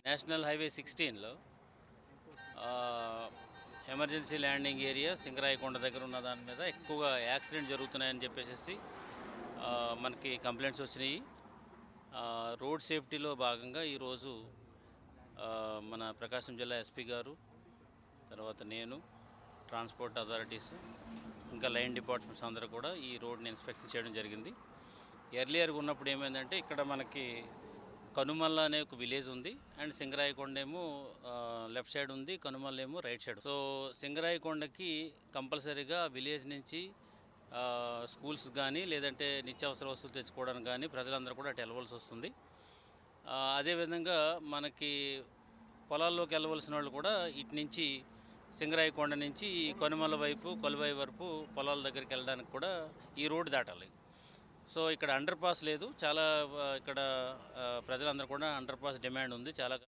National highway 16లో emergency landing area Singarayakonda దగ్గర ఉన్న దాని మీద ఎక్కువగా యాక్సిడెంట్ జరుగుతున్నాయని చెప్పేసి మనకి కంప్లైంట్స్ వచ్చినాయి. రోడ్ సేఫ్టీలో భాగంగా ఈరోజు మన ప్రకాశం జిల్లా ఎస్పీ గారు, తర్వాత నేను, ట్రాన్స్పోర్ట్ అథారిటీస్, ఇంకా లైన్ డిపార్ట్మెంట్స్ అందరూ కూడా ఈ రోడ్ని ఇన్స్పెక్షన్ చేయడం జరిగింది. ఎర్లియర్గా ఉన్నప్పుడు ఏమైందంటే ఇక్కడ మనకి కనుమల్ల అనే ఒక విలేజ్ ఉంది అండ్ సింగరాయకొండ ఏమో లెఫ్ట్ సైడ్ ఉంది, కనుమల్ల ఏమో రైట్ సైడ్. సో సింగరాయకొండకి కంపల్సరీగా విలేజ్ నుంచి స్కూల్స్ కానీ లేదంటే నిత్యావసర వస్తువులు తెచ్చుకోవడానికి కానీ ప్రజలందరూ కూడా అటు వెళ్ళవలసి వస్తుంది. అదేవిధంగా మనకి పొలాల్లోకి వెళ్ళవలసిన వాళ్ళు కూడా ఇటు నుంచి సింగరాయకొండ నుంచి కనుమల వైపు, కొలువై వరకు పొలాల దగ్గరికి వెళ్ళడానికి కూడా ఈ రోడ్డు దాటాలి. సో ఇక్కడ అండర్ పాస్ లేదు. చాలా ఇక్కడ ప్రజలందరూ కూడా అండర్ పాస్ డిమాండ్ ఉంది చాలా.